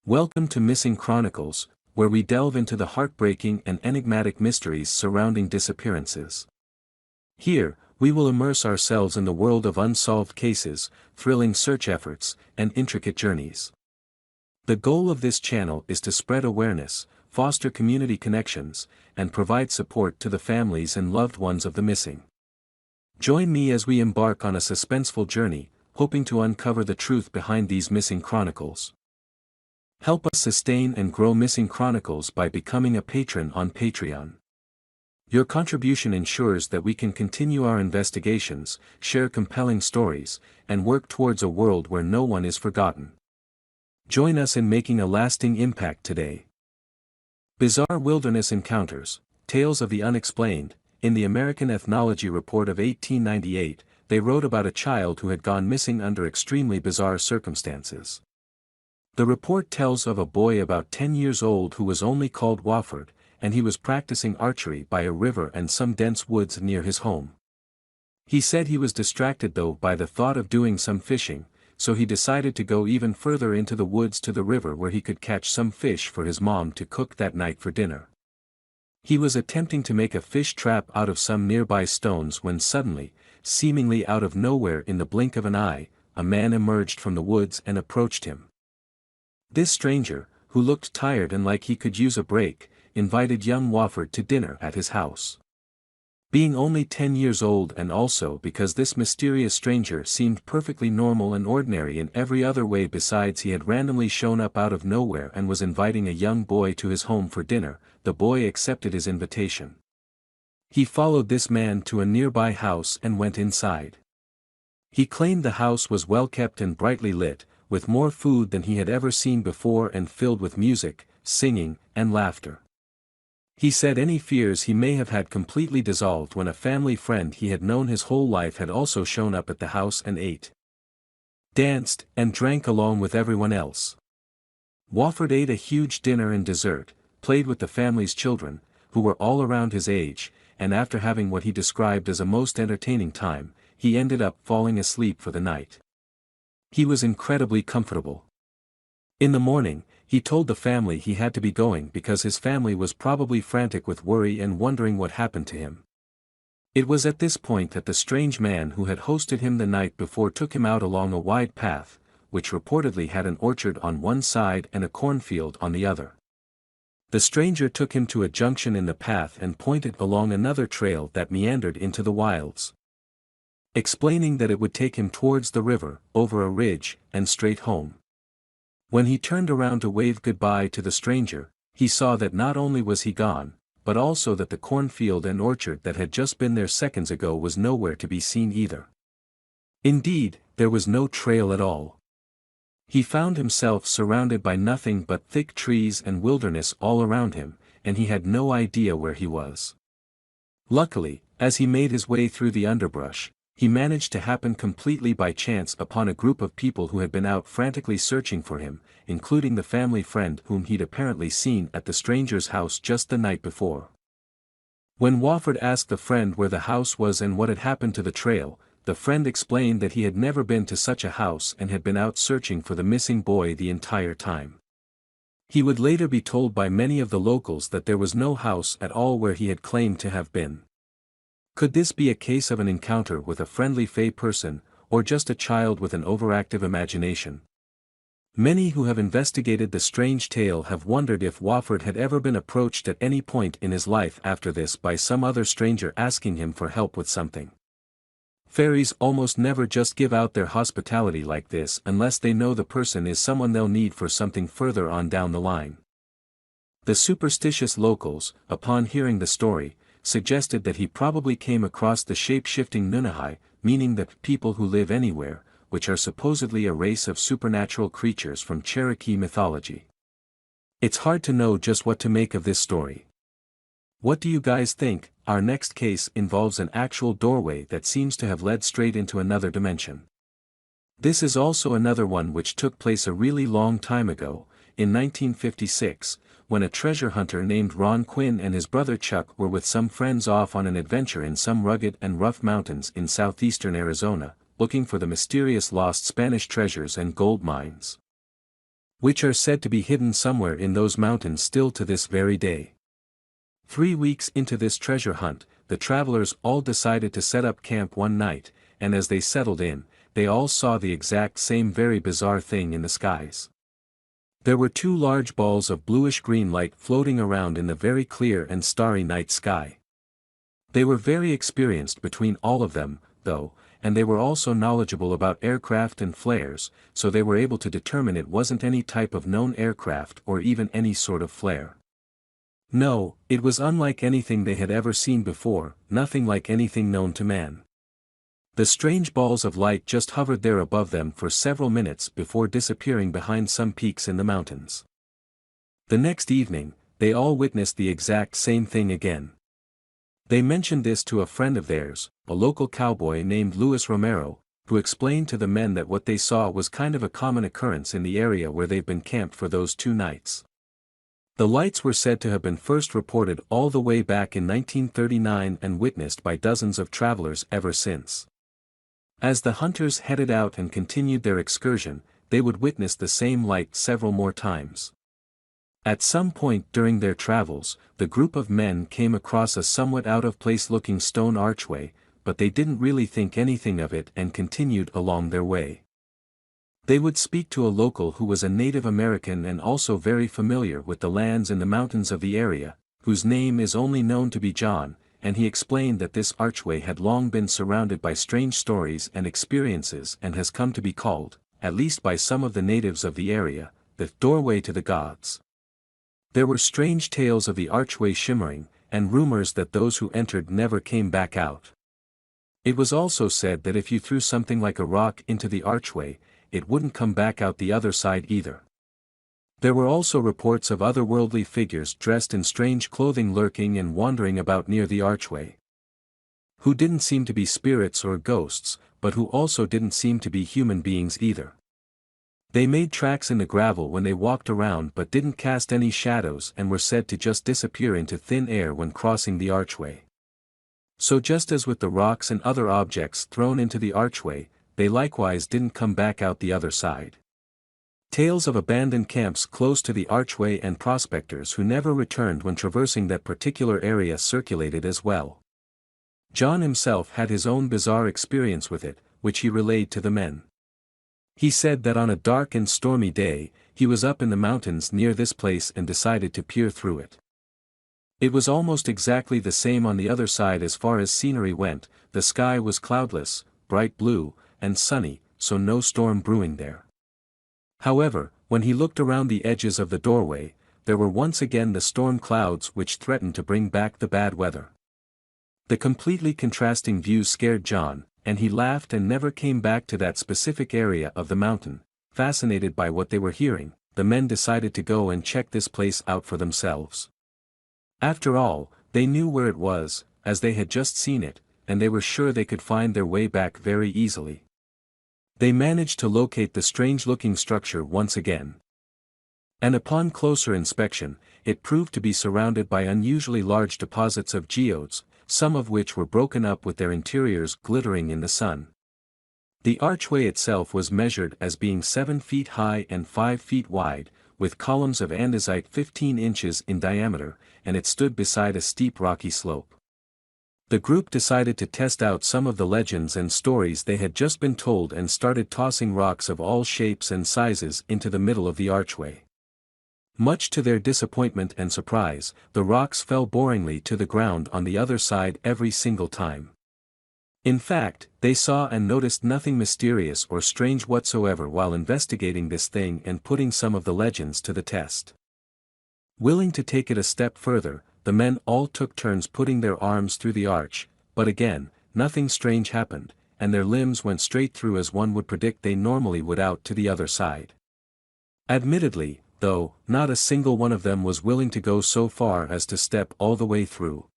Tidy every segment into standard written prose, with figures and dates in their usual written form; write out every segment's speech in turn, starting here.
Welcome to Missing Chronicles, where we delve into the heartbreaking and enigmatic mysteries surrounding disappearances. Here, we will immerse ourselves in the world of unsolved cases, thrilling search efforts, and intricate journeys. The goal of this channel is to spread awareness, foster community connections, and provide support to the families and loved ones of the missing. Join me as we embark on a suspenseful journey, hoping to uncover the truth behind these missing chronicles. Help us sustain and grow Missing Chronicles by becoming a patron on Patreon. Your contribution ensures that we can continue our investigations, share compelling stories, and work towards a world where no one is forgotten. Join us in making a lasting impact today. Bizarre Wilderness Encounters, Tales of the Unexplained. In the American Ethnology Report of 1898, they wrote about a child who had gone missing under extremely bizarre circumstances. The report tells of a boy about 10 years old who was only called Wofford, and he was practicing archery by a river and some dense woods near his home. He said he was distracted though by the thought of doing some fishing, so he decided to go even further into the woods to the river where he could catch some fish for his mom to cook that night for dinner. He was attempting to make a fish trap out of some nearby stones when suddenly, seemingly out of nowhere in the blink of an eye, a man emerged from the woods and approached him. This stranger, who looked tired and like he could use a break, invited young Wofford to dinner at his house. Being only 10 years old and also because this mysterious stranger seemed perfectly normal and ordinary in every other way besides he had randomly shown up out of nowhere and was inviting a young boy to his home for dinner, the boy accepted his invitation. He followed this man to a nearby house and went inside. He claimed the house was well kept and brightly lit, with more food than he had ever seen before and filled with music, singing, and laughter. He said any fears he may have had completely dissolved when a family friend he had known his whole life had also shown up at the house and ate, danced, and drank along with everyone else. Wofford ate a huge dinner and dessert, played with the family's children, who were all around his age, and after having what he described as a most entertaining time, he ended up falling asleep for the night. He was incredibly comfortable. In the morning, he told the family he had to be going because his family was probably frantic with worry and wondering what happened to him. It was at this point that the strange man who had hosted him the night before took him out along a wide path, which reportedly had an orchard on one side and a cornfield on the other. The stranger took him to a junction in the path and pointed along another trail that meandered into the wilds, explaining that it would take him towards the river, over a ridge, and straight home. When he turned around to wave goodbye to the stranger, he saw that not only was he gone, but also that the cornfield and orchard that had just been there seconds ago was nowhere to be seen either. Indeed, there was no trail at all. He found himself surrounded by nothing but thick trees and wilderness all around him, and he had no idea where he was. Luckily, as he made his way through the underbrush, he managed to happen completely by chance upon a group of people who had been out frantically searching for him, including the family friend whom he'd apparently seen at the stranger's house just the night before. When Wofford asked the friend where the house was and what had happened to the trail, the friend explained that he had never been to such a house and had been out searching for the missing boy the entire time. He would later be told by many of the locals that there was no house at all where he had claimed to have been. Could this be a case of an encounter with a friendly fey person, or just a child with an overactive imagination? Many who have investigated the strange tale have wondered if Wofford had ever been approached at any point in his life after this by some other stranger asking him for help with something. Fairies almost never just give out their hospitality like this unless they know the person is someone they'll need for something further on down the line. The superstitious locals, upon hearing the story, suggested that he probably came across the shape-shifting Noory, meaning that people who live anywhere, which are supposedly a race of supernatural creatures from Cherokee mythology. It's hard to know just what to make of this story. What do you guys think? Our next case involves an actual doorway that seems to have led straight into another dimension. This is also another one which took place a really long time ago, in 1956, when a treasure hunter named Ron Quinn and his brother Chuck were with some friends off on an adventure in some rugged and rough mountains in southeastern Arizona, looking for the mysterious lost Spanish treasures and gold mines. which are said to be hidden somewhere in those mountains still to this very day. 3 weeks into this treasure hunt, the travelers all decided to set up camp one night, and as they settled in, they all saw the exact same very bizarre thing in the skies. There were 2 large balls of bluish-green light floating around in the very clear and starry night sky. They were very experienced between all of them, though, and they were also knowledgeable about aircraft and flares, so they were able to determine it wasn't any type of known aircraft or even any sort of flare. No, it was unlike anything they had ever seen before, nothing like anything known to man. The strange balls of light just hovered there above them for several minutes before disappearing behind some peaks in the mountains. The next evening, they all witnessed the exact same thing again. They mentioned this to a friend of theirs, a local cowboy named Luis Romero, who explained to the men that what they saw was kind of a common occurrence in the area where they've been camped for those 2 nights. The lights were said to have been first reported all the way back in 1939 and witnessed by dozens of travelers ever since. As the hunters headed out and continued their excursion, they would witness the same light several more times. At some point during their travels, the group of men came across a somewhat out-of-place looking stone archway, but they didn't really think anything of it and continued along their way. They would speak to a local who was a Native American and also very familiar with the lands and the mountains of the area, whose name is only known to be John, and he explained that this archway had long been surrounded by strange stories and experiences and has come to be called, at least by some of the natives of the area, the doorway to the gods. There were strange tales of the archway shimmering, and rumors that those who entered never came back out. It was also said that if you threw something like a rock into the archway, it wouldn't come back out the other side either. There were also reports of otherworldly figures dressed in strange clothing lurking and wandering about near the archway, who didn't seem to be spirits or ghosts, but who also didn't seem to be human beings either. They made tracks in the gravel when they walked around but didn't cast any shadows and were said to just disappear into thin air when crossing the archway. So just as with the rocks and other objects thrown into the archway, they likewise didn't come back out the other side. Tales of abandoned camps close to the archway and prospectors who never returned when traversing that particular area circulated as well. John himself had his own bizarre experience with it, which he relayed to the men. He said that on a dark and stormy day, he was up in the mountains near this place and decided to peer through it. It was almost exactly the same on the other side as far as scenery went. The sky was cloudless, bright blue, and sunny, so no storm brewing there. However, when he looked around the edges of the doorway, there were once again the storm clouds which threatened to bring back the bad weather. The completely contrasting view scared John, and he laughed and never came back to that specific area of the mountain. Fascinated by what they were hearing, the men decided to go and check this place out for themselves. After all, they knew where it was, as they had just seen it, and they were sure they could find their way back very easily. They managed to locate the strange-looking structure once again. And upon closer inspection, it proved to be surrounded by unusually large deposits of geodes, some of which were broken up with their interiors glittering in the sun. The archway itself was measured as being 7 feet high and 5 feet wide, with columns of andesite 15 inches in diameter, and it stood beside a steep rocky slope. The group decided to test out some of the legends and stories they had just been told and started tossing rocks of all shapes and sizes into the middle of the archway. Much to their disappointment and surprise, the rocks fell boringly to the ground on the other side every single time. In fact, they saw and noticed nothing mysterious or strange whatsoever while investigating this thing and putting some of the legends to the test. Willing to take it a step further, the men all took turns putting their arms through the arch, but again, nothing strange happened, and their limbs went straight through as one would predict they normally would out to the other side. Admittedly, though, not a single one of them was willing to go so far as to step all the way through.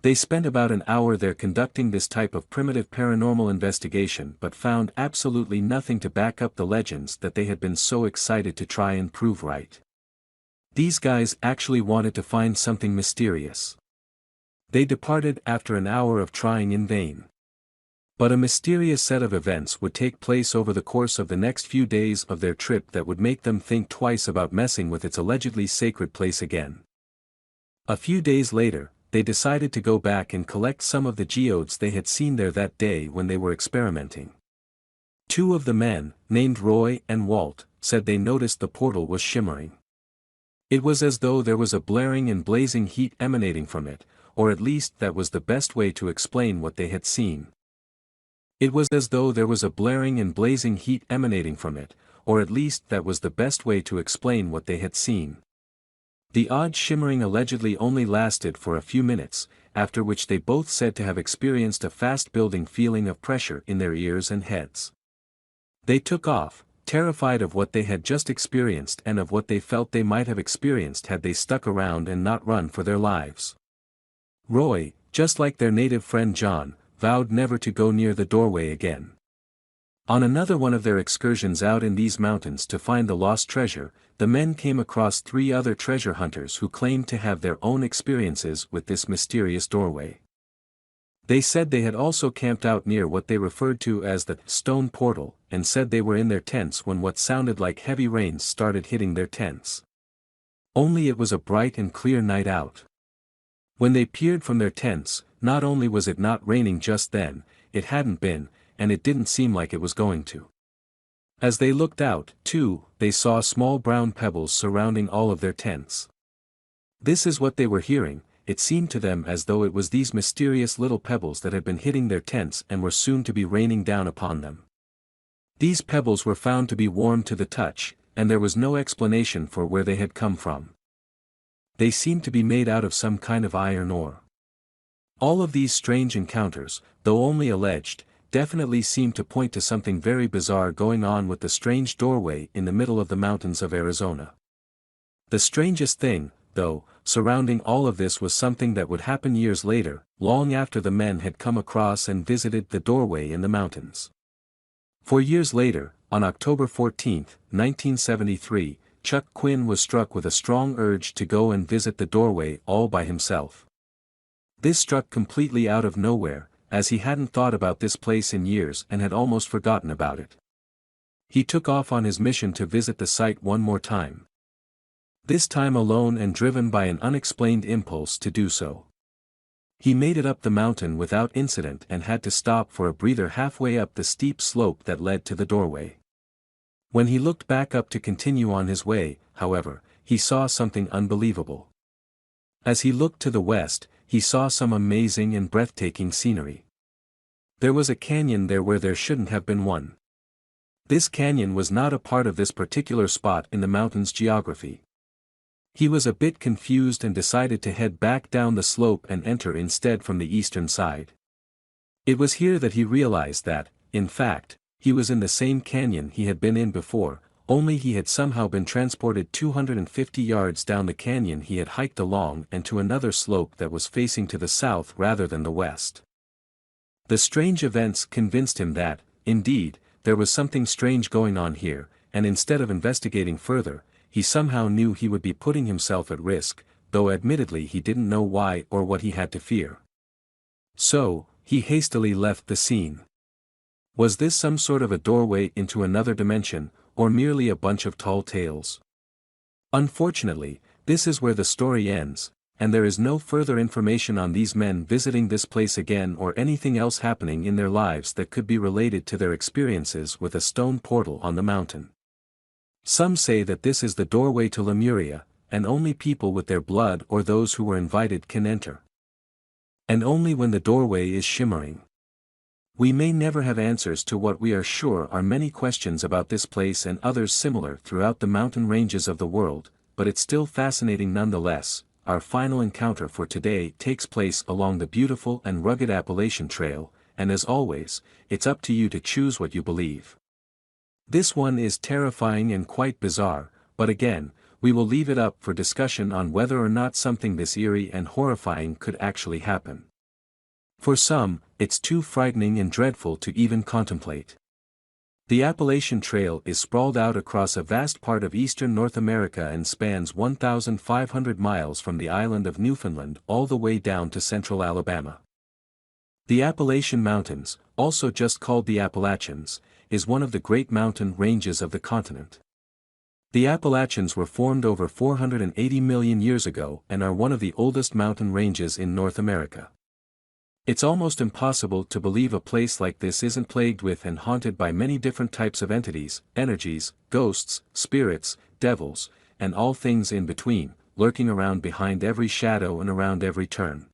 They spent about an hour there conducting this type of primitive paranormal investigation but found absolutely nothing to back up the legends that they had been so excited to try and prove right. These guys actually wanted to find something mysterious. They departed after an hour of trying in vain. But a mysterious set of events would take place over the course of the next few days of their trip that would make them think twice about messing with its allegedly sacred place again. A few days later, they decided to go back and collect some of the geodes they had seen there that day when they were experimenting. Two of the men, named Roy and Walt, said they noticed the portal was shimmering. It was as though there was a blaring and blazing heat emanating from it, or at least that was the best way to explain what they had seen. It was as though there was a blaring and blazing heat emanating from it, or at least that was the best way to explain what they had seen. The odd shimmering allegedly only lasted for a few minutes, after which they both said to have experienced a fast-building feeling of pressure in their ears and heads. They took off, terrified of what they had just experienced and of what they felt they might have experienced had they stuck around and not run for their lives. Roy, just like their native friend John, vowed never to go near the doorway again. On another one of their excursions out in these mountains to find the lost treasure, the men came across 3 other treasure hunters who claimed to have their own experiences with this mysterious doorway. They said they had also camped out near what they referred to as the stone portal, and said they were in their tents when what sounded like heavy rains started hitting their tents. Only it was a bright and clear night out. When they peered from their tents, not only was it not raining just then, it hadn't been, and it didn't seem like it was going to. As they looked out, too, they saw small brown pebbles surrounding all of their tents. This is what they were hearing. It seemed to them as though it was these mysterious little pebbles that had been hitting their tents and were soon to be raining down upon them. These pebbles were found to be warm to the touch, and there was no explanation for where they had come from. They seemed to be made out of some kind of iron ore. All of these strange encounters, though only alleged, definitely seemed to point to something very bizarre going on with the strange doorway in the middle of the mountains of Arizona. The strangest thing, though, surrounding all of this was something that would happen years later, long after the men had come across and visited the doorway in the mountains. 4 years later, on October 14, 1973, Chuck Quinn was struck with a strong urge to go and visit the doorway all by himself. This struck completely out of nowhere, as he hadn't thought about this place in years and had almost forgotten about it. He took off on his mission to visit the site one more time. This time alone and driven by an unexplained impulse to do so. He made it up the mountain without incident and had to stop for a breather halfway up the steep slope that led to the doorway. When he looked back up to continue on his way, however, he saw something unbelievable. As he looked to the west, he saw some amazing and breathtaking scenery. There was a canyon there where there shouldn't have been one. This canyon was not a part of this particular spot in the mountain's geography. He was a bit confused and decided to head back down the slope and enter instead from the eastern side. It was here that he realized that, in fact, he was in the same canyon he had been in before, only he had somehow been transported 250 yards down the canyon he had hiked along and to another slope that was facing to the south rather than the west. The strange events convinced him that, indeed, there was something strange going on here, and instead of investigating further, he somehow knew he would be putting himself at risk, though admittedly he didn't know why or what he had to fear. So, he hastily left the scene. Was this some sort of a doorway into another dimension, or merely a bunch of tall tales? Unfortunately, this is where the story ends, and there is no further information on these men visiting this place again or anything else happening in their lives that could be related to their experiences with a stone portal on the mountain. Some say that this is the doorway to Lemuria, and only people with their blood or those who were invited can enter. And only when the doorway is shimmering. We may never have answers to what we are sure are many questions about this place and others similar throughout the mountain ranges of the world, but it's still fascinating nonetheless. Our final encounter for today takes place along the beautiful and rugged Appalachian Trail, and as always, it's up to you to choose what you believe. This one is terrifying and quite bizarre, but again, we will leave it up for discussion on whether or not something this eerie and horrifying could actually happen. For some, it's too frightening and dreadful to even contemplate. The Appalachian Trail is sprawled out across a vast part of eastern North America and spans 1,500 miles from the island of Newfoundland all the way down to central Alabama. The Appalachian Mountains, also just called the Appalachians, is one of the great mountain ranges of the continent. The Appalachians were formed over 480 million years ago and are one of the oldest mountain ranges in North America. It's almost impossible to believe a place like this isn't plagued with and haunted by many different types of entities, energies, ghosts, spirits, devils, and all things in between, lurking around behind every shadow and around every turn.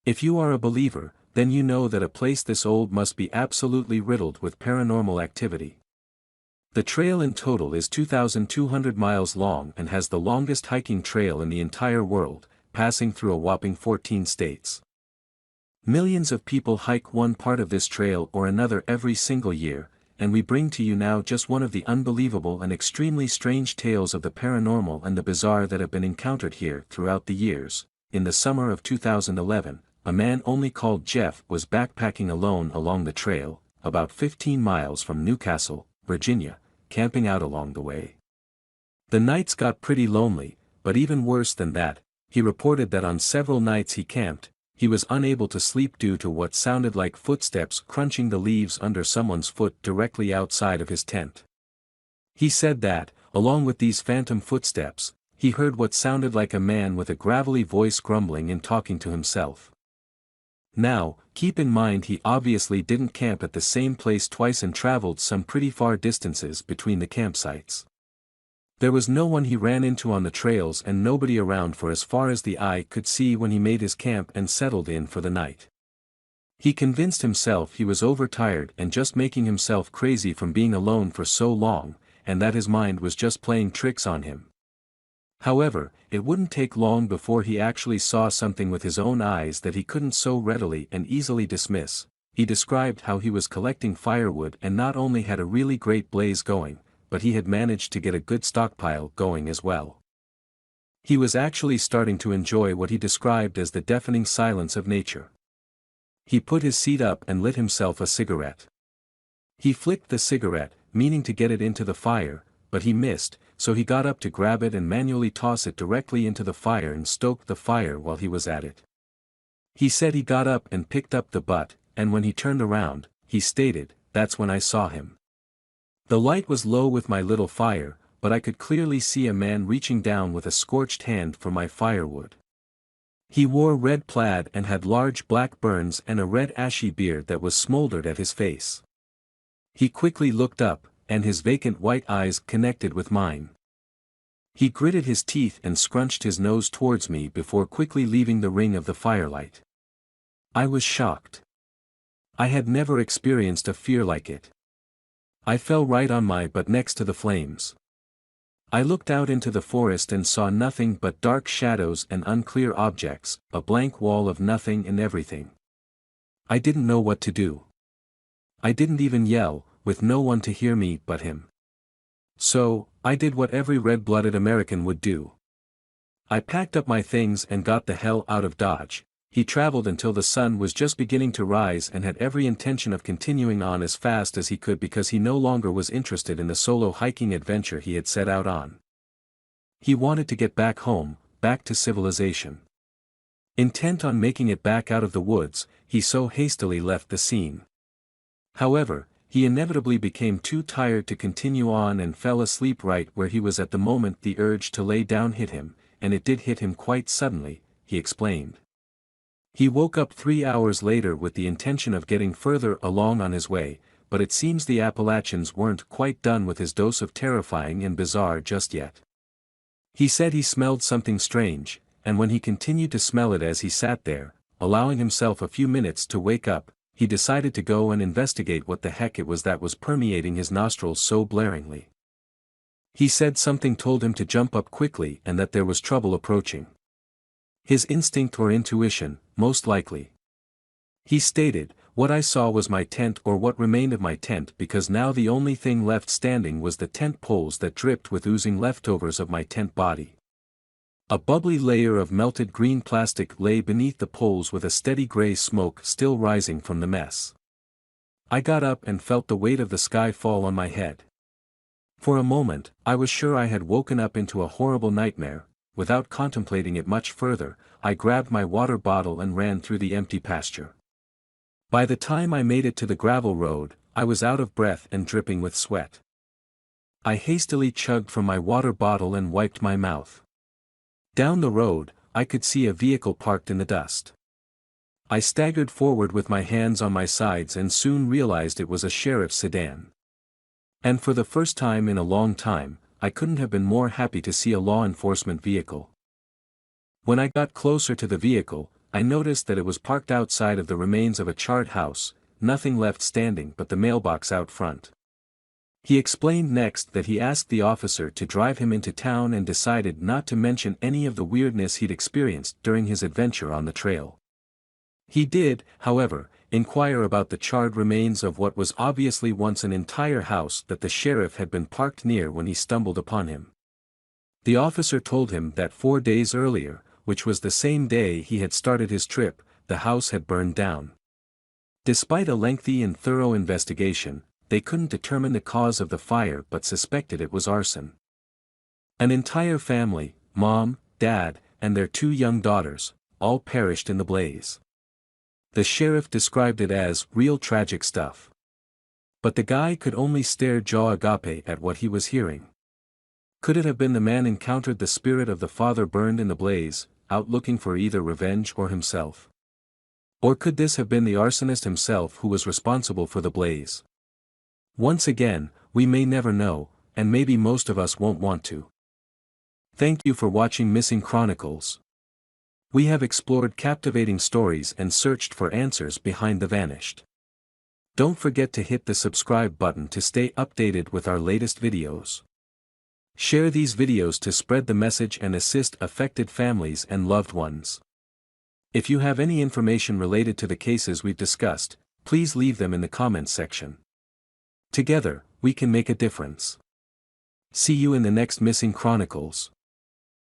If you are a believer, then you know that a place this old must be absolutely riddled with paranormal activity. The trail in total is 2,200 miles long and has the longest hiking trail in the entire world, passing through a whopping 14 states. Millions of people hike one part of this trail or another every single year, and we bring to you now just one of the unbelievable and extremely strange tales of the paranormal and the bizarre that have been encountered here throughout the years. In the summer of 2011, a man only called Jeff was backpacking alone along the trail, about 15 miles from Newcastle, Virginia, camping out along the way. The nights got pretty lonely, but even worse than that, he reported that on several nights he camped, he was unable to sleep due to what sounded like footsteps crunching the leaves under someone's foot directly outside of his tent. He said that, along with these phantom footsteps, he heard what sounded like a man with a gravelly voice grumbling and talking to himself. Now, keep in mind he obviously didn't camp at the same place twice and traveled some pretty far distances between the campsites. There was no one he ran into on the trails and nobody around for as far as the eye could see when he made his camp and settled in for the night. He convinced himself he was overtired and just making himself crazy from being alone for so long, and that his mind was just playing tricks on him. However, it wouldn't take long before he actually saw something with his own eyes that he couldn't so readily and easily dismiss. He described how he was collecting firewood and not only had a really great blaze going, but he had managed to get a good stockpile going as well. He was actually starting to enjoy what he described as the deafening silence of nature. He put his seat up and lit himself a cigarette. He flicked the cigarette, meaning to get it into the fire, but he missed, so he got up to grab it and manually toss it directly into the fire and stoked the fire while he was at it. He said he got up and picked up the butt, and when he turned around, he stated, "That's when I saw him. The light was low with my little fire, but I could clearly see a man reaching down with a scorched hand for my firewood. He wore red plaid and had large black burns and a red ashy beard that was smoldered at his face. He quickly looked up, and his vacant white eyes connected with mine. He gritted his teeth and scrunched his nose towards me before quickly leaving the ring of the firelight. I was shocked. I had never experienced a fear like it. I fell right on my butt next to the flames. I looked out into the forest and saw nothing but dark shadows and unclear objects, a blank wall of nothing and everything. I didn't know what to do. I didn't even yell, with no one to hear me but him. So, I did what every red-blooded American would do. I packed up my things and got the hell out of Dodge. He traveled until the sun was just beginning to rise and had every intention of continuing on as fast as he could because he no longer was interested in the solo hiking adventure he had set out on. He wanted to get back home, back to civilization. Intent on making it back out of the woods, he so hastily left the scene. However, he inevitably became too tired to continue on and fell asleep right where he was at the moment the urge to lay down hit him, and it did hit him quite suddenly, he explained. He woke up 3 hours later with the intention of getting further along on his way, but it seems the Appalachians weren't quite done with his dose of terrifying and bizarre just yet. He said he smelled something strange, and when he continued to smell it as he sat there, allowing himself a few minutes to wake up, he decided to go and investigate what the heck it was that was permeating his nostrils so blaringly. He said something told him to jump up quickly and that there was trouble approaching. His instinct or intuition, most likely. He stated, "What I saw was my tent or what remained of my tent because now the only thing left standing was the tent poles that dripped with oozing leftovers of my tent body. A bubbly layer of melted green plastic lay beneath the poles with a steady gray smoke still rising from the mess. I got up and felt the weight of the sky fall on my head. For a moment, I was sure I had woken up into a horrible nightmare. Without contemplating it much further, I grabbed my water bottle and ran through the empty pasture. By the time I made it to the gravel road, I was out of breath and dripping with sweat. I hastily chugged from my water bottle and wiped my mouth. Down the road, I could see a vehicle parked in the dust. I staggered forward with my hands on my sides and soon realized it was a sheriff's sedan. And for the first time in a long time, I couldn't have been more happy to see a law enforcement vehicle. When I got closer to the vehicle, I noticed that it was parked outside of the remains of a charred house, nothing left standing but the mailbox out front. He explained next that he asked the officer to drive him into town and decided not to mention any of the weirdness he'd experienced during his adventure on the trail. He did, however, inquire about the charred remains of what was obviously once an entire house that the sheriff had been parked near when he stumbled upon him. The officer told him that 4 days earlier, which was the same day he had started his trip, the house had burned down. Despite a lengthy and thorough investigation, they couldn't determine the cause of the fire but suspected it was arson. An entire family, mom, dad, and their 2 young daughters, all perished in the blaze. The sheriff described it as real tragic stuff. But the guy could only stare jaw agape at what he was hearing. Could it have been the man encountered the spirit of the father burned in the blaze, out looking for either revenge or himself? Or could this have been the arsonist himself who was responsible for the blaze? Once again, we may never know, and maybe most of us won't want to. Thank you for watching Missing Chronicles. We have explored captivating stories and searched for answers behind the vanished. Don't forget to hit the subscribe button to stay updated with our latest videos. Share these videos to spread the message and assist affected families and loved ones. If you have any information related to the cases we've discussed, please leave them in the comments section. Together, we can make a difference. See you in the next Missing Chronicles.